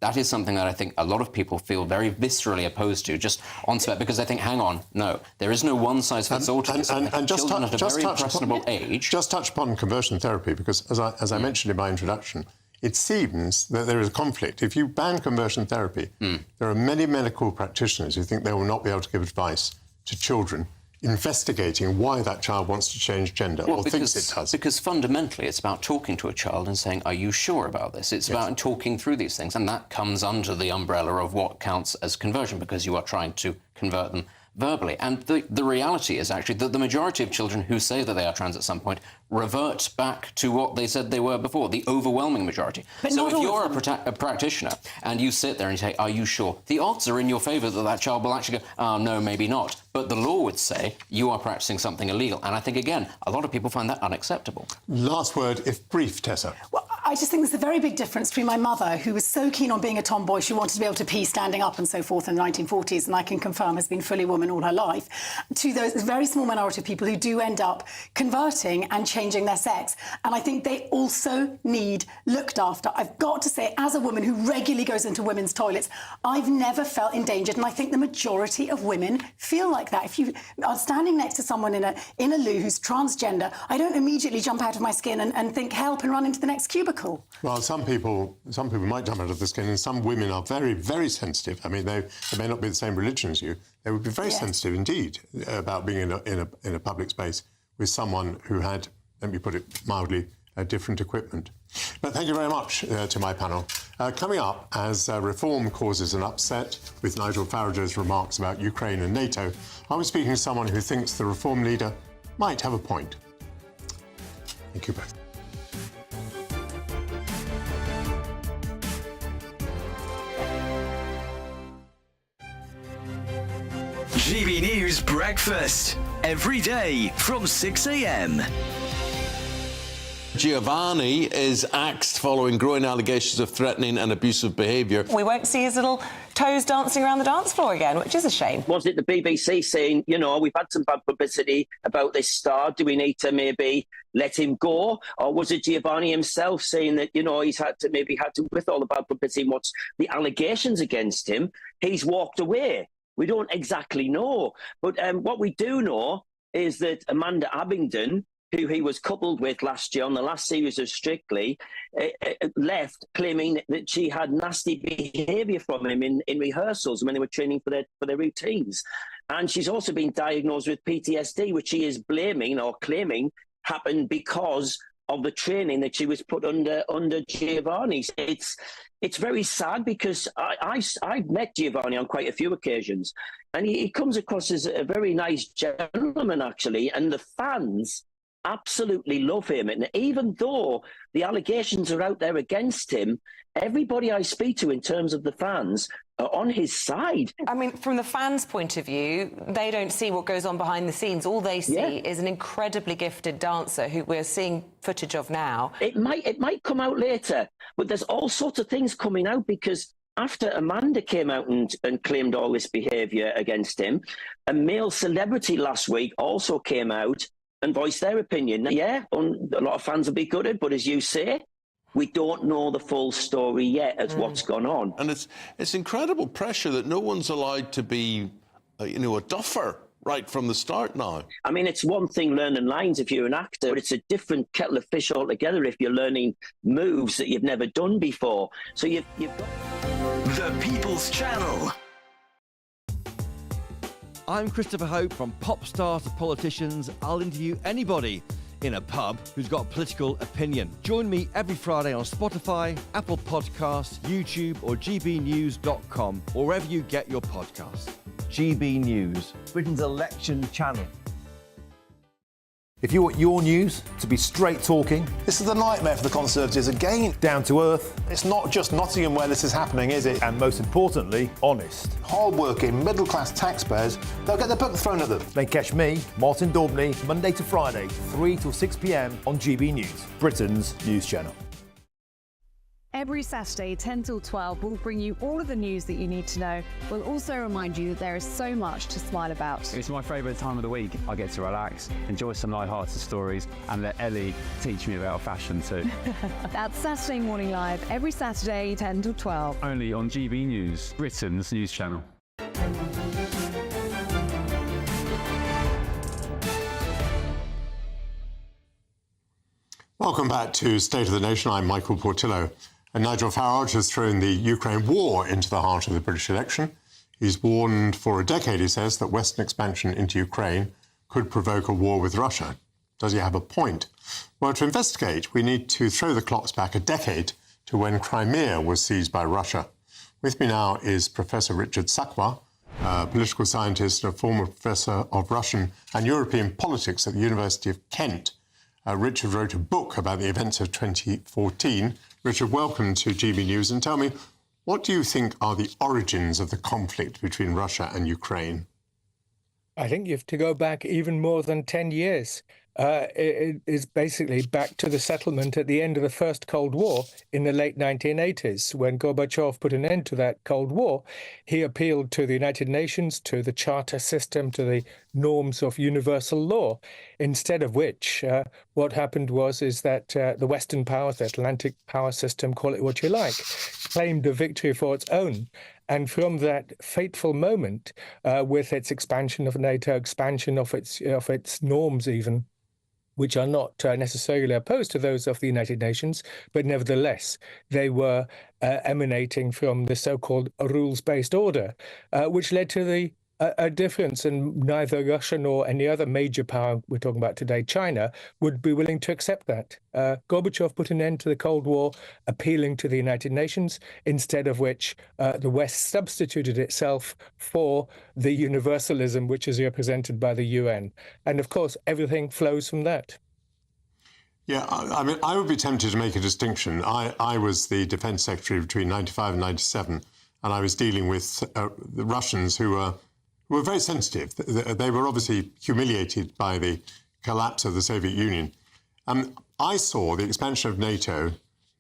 That is something that I think a lot of people feel very viscerally opposed to, just on spec, because they think, hang on, no, there is no one-size-fits-all to this. And just children at a very impressionable age. Just touch upon conversion therapy, because as I mentioned in my introduction, it seems that there is a conflict. If you ban conversion therapy, there are many medical practitioners who think they will not be able to give advice to children investigating why that child wants to change gender or thinks it does. Because fundamentally it's about talking to a child and saying, are you sure about this? It's about talking through these things, and that comes under the umbrella of what counts as conversion, because you are trying to convert them verbally. And the reality is actually that the majority of children who say that they are trans at some point revert back to what they said they were before, the overwhelming majority. But so if you're a practitioner and you sit there and you say, are you sure? The odds are in your favour that that child will actually go, oh, no, maybe not. But the law would say you are practising something illegal. And I think, again, a lot of people find that unacceptable. Last word, if brief, Tessa. Well, I just think there's a very big difference between my mother, who was so keen on being a tomboy, she wanted to be able to pee standing up and so forth in the 1940s, and I can confirm has been fully woman all her life, to those very small minority of people who do end up converting and changing their sex. And I think they also need looked after. I've got to say, as a woman who regularly goes into women's toilets, I've never felt endangered, and I think the majority of women feel like that. If you are standing next to someone in a loo who's transgender, I don't immediately jump out of my skin and think help and run into the next cubicle. Well, some people might jump out of the skin, and some women are very, very sensitive. I mean, they may not be the same religion as you. They would be very sensitive indeed about being in a public space with someone who had, let me put it mildly, different equipment. But thank you very much to my panel. Coming up, as reform causes an upset with Nigel Farage's remarks about Ukraine and NATO, I was speaking to someone who thinks the reform leader might have a point. Thank you both. GB News Breakfast, every day from 6 a.m. Giovanni is axed following growing allegations of threatening and abusive behaviour. We won't see his little toes dancing around the dance floor again, which is a shame. Was it the BBC saying, you know, we've had some bad publicity about this star, do we need to maybe let him go? Or was it Giovanni himself saying that, you know, he's had to, with all the bad publicity and what's the allegations against him, he's walked away? We don't exactly know. But what we do know is that Amanda Abingdon, who he was coupled with last year on the last series of Strictly, left claiming that she had nasty behaviour from him in rehearsals when they were training for their routines. And she's also been diagnosed with PTSD, which she is blaming or claiming happened because of the training that she was put under Giovanni. It's very sad because I've met Giovanni on quite a few occasions, and he comes across as a very nice gentleman, actually, and the fans absolutely love him. And even though the allegations are out there against him, everybody I speak to in terms of the fans are on his side. I mean, from the fans' point of view, they don't see what goes on behind the scenes. All they see is an incredibly gifted dancer who we're seeing footage of now. It might come out later, but there's all sorts of things coming out because after Amanda came out and claimed all this behaviour against him, a male celebrity last week also came out and voice their opinion. Yeah, a lot of fans will be gutted, but as you say, we don't know the full story yet as what's gone on. And it's incredible pressure that no one's allowed to be, a duffer right from the start now. I mean, it's one thing learning lines if you're an actor, but it's a different kettle of fish altogether if you're learning moves that you've never done before. So you've got... The People's Channel. I'm Christopher Hope. From pop stars to politicians, I'll interview anybody in a pub who's got a political opinion. Join me every Friday on Spotify, Apple Podcasts, YouTube or gbnews.com, or wherever you get your podcasts. GB News, Britain's election channel. If you want your news to be straight talking, this is the nightmare for the Conservatives again. Down to earth. It's not just Nottingham where this is happening, is it? And most importantly, honest. Hard-working, middle-class taxpayers, they'll get their book thrown at them. Then catch me, Martin Daubney, Monday to Friday, 3 till 6 p.m. on GB News, Britain's news channel. Every Saturday, 10 till 12, we'll bring you all of the news that you need to know. We'll also remind you that there is so much to smile about. It's my favourite time of the week. I get to relax, enjoy some light-hearted stories, and let Ellie teach me about fashion too. That's Saturday Morning Live, every Saturday, 10 till 12. Only on GB News, Britain's news channel. Welcome back to State of the Nation. I'm Michael Portillo. And Nigel Farage has thrown the Ukraine war into the heart of the British election. He's warned for a decade, he says, that Western expansion into Ukraine could provoke a war with Russia. Does he have a point? Well, to investigate, we need to throw the clocks back a decade to when Crimea was seized by Russia. With me now is Professor Richard Sakwa, a political scientist and a former professor of Russian and European politics at the University of Kent. Richard wrote a book about the events of 2014. Richard, welcome to GB News, and tell me, what do you think are the origins of the conflict between Russia and Ukraine? I think you have to go back even more than 10 years. It is basically back to the settlement at the end of the First Cold War in the late 1980s. When Gorbachev put an end to that Cold War, he appealed to the United Nations, to the charter system, to the norms of universal law, instead of which what happened is that the Western powers, the Atlantic power system, call it what you like, claimed a victory for its own. And from that fateful moment, with its expansion of NATO, expansion of its norms even, which are not necessarily opposed to those of the United Nations, but nevertheless, they were emanating from the so-called rules-based order, which led to a difference, and neither Russia nor any other major power we're talking about today, China, would be willing to accept that. Gorbachev put an end to the Cold War, appealing to the United Nations, instead of which the West substituted itself for the universalism which is represented by the UN. And of course, everything flows from that. Yeah, I mean, I would be tempted to make a distinction. I was the defense secretary between 95 and 97, and I was dealing with the Russians who were very sensitive. They were obviously humiliated by the collapse of the Soviet Union. I saw the expansion of NATO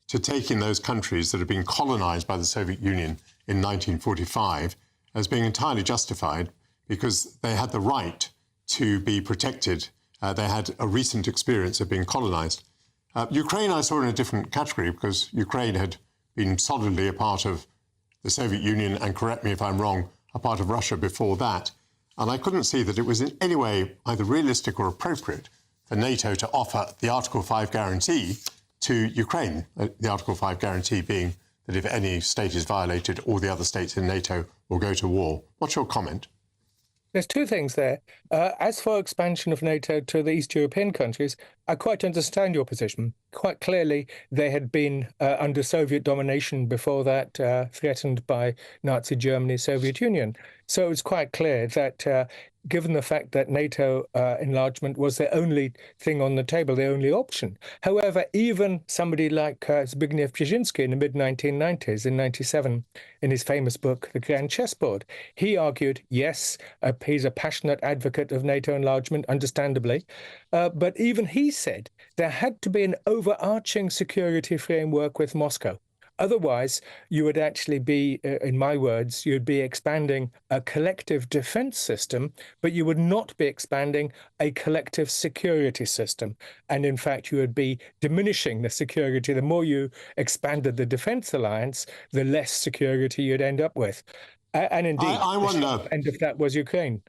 to take in those countries that had been colonised by the Soviet Union in 1945 as being entirely justified because they had the right to be protected. They had a recent experience of being colonised. Ukraine I saw in a different category because Ukraine had been solidly a part of the Soviet Union and, correct me if I'm wrong, a part of Russia before that. And I couldn't see that it was in any way either realistic or appropriate for NATO to offer the Article 5 guarantee to Ukraine, the Article 5 guarantee being that if any state is violated, all the other states in NATO will go to war. What's your comment? There's two things there. As for expansion of NATO to the East European countries, I quite understand your position. Quite clearly, they had been under Soviet domination before that, threatened by Nazi Germany, Soviet Union. So it's quite clear that given the fact that NATO enlargement was the only thing on the table, the only option. However, even somebody like Zbigniew Brzezinski in the mid-1990s, in 97, in his famous book, The Grand Chessboard, he argued, yes, he's a passionate advocate of NATO enlargement, understandably, but even he said there had to be an overarching security framework with Moscow. Otherwise, you would actually be, in my words, you'd be expanding a collective defense system, but you would not be expanding a collective security system. And in fact, you would be diminishing the security. The more you expanded the defense alliance, the less security you'd end up with. And indeed, I wonder, the sharp end of that was Ukraine.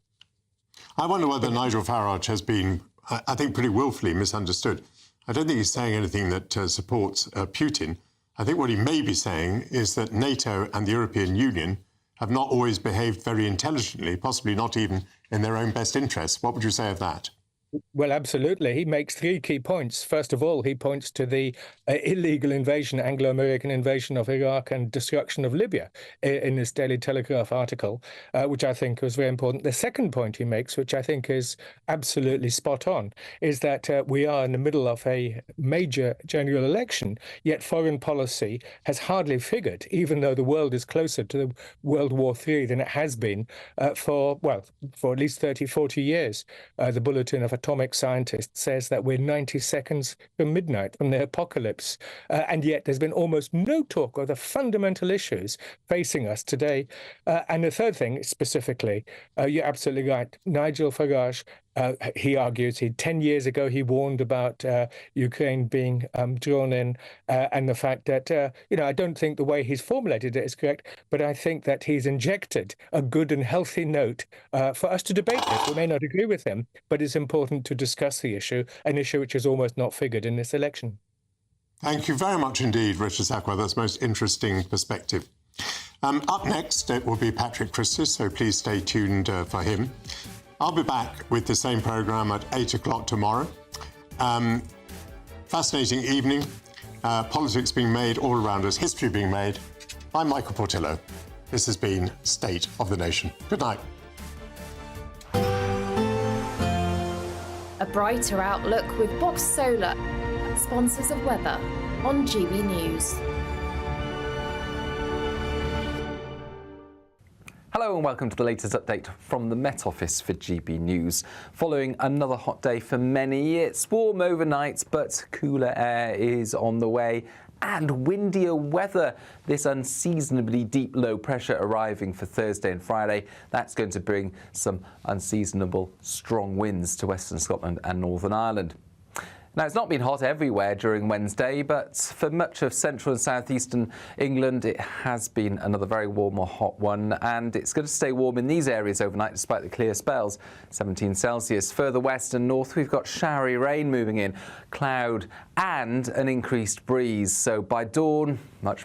I wonder whether Nigel Farage has been, I think, pretty willfully misunderstood. I don't think he's saying anything that supports Putin. I think what he may be saying is that NATO and the European Union have not always behaved very intelligently, possibly not even in their own best interests. What would you say of that? Well, absolutely. He makes three key points. First of all, he points to the illegal invasion, Anglo-American invasion of Iraq and destruction of Libya in this Daily Telegraph article, which I think was very important. The second point he makes, which I think is absolutely spot on, is that we are in the middle of a major general election, yet foreign policy has hardly figured, even though the world is closer to World War III than it has been for at least 30, 40 years. The Bulletin of Atomic Scientist says that we're 90 seconds from midnight, from the apocalypse. And yet there's been almost no talk of the fundamental issues facing us today. And the third thing, specifically, you're absolutely right. Nigel Farage, he argues, 10 years ago, he warned about Ukraine being drawn in and the fact that, I don't think the way he's formulated it is correct, but I think that he's injected a good and healthy note for us to debate this. We may not agree with him, but it's important to discuss the issue, an issue which has almost not figured in this election. Thank you very much indeed, Richard Sackwell. That's most interesting perspective. Up next, it will be Patrick Christis, so please stay tuned for him. I'll be back with the same programme at 8 o'clock tomorrow. Fascinating evening. Politics being made all around us, history being made. I'm Michael Portillo. This has been State of the Nation. Good night. A brighter outlook with Box Solar, sponsors of weather on GB News. Hello and welcome to the latest update from the Met Office for GB News. Following another hot day for many, it's warm overnight, but cooler air is on the way and windier weather. This unseasonably deep low pressure arriving for Thursday and Friday, that's going to bring some unseasonable strong winds to Western Scotland and Northern Ireland. Now, it's not been hot everywhere during Wednesday, but for much of central and southeastern England, it has been another very warm or hot one, and it's going to stay warm in these areas overnight despite the clear spells, 17 Celsius. Further west and north, we've got showery rain moving in, cloud and an increased breeze. So by dawn, much more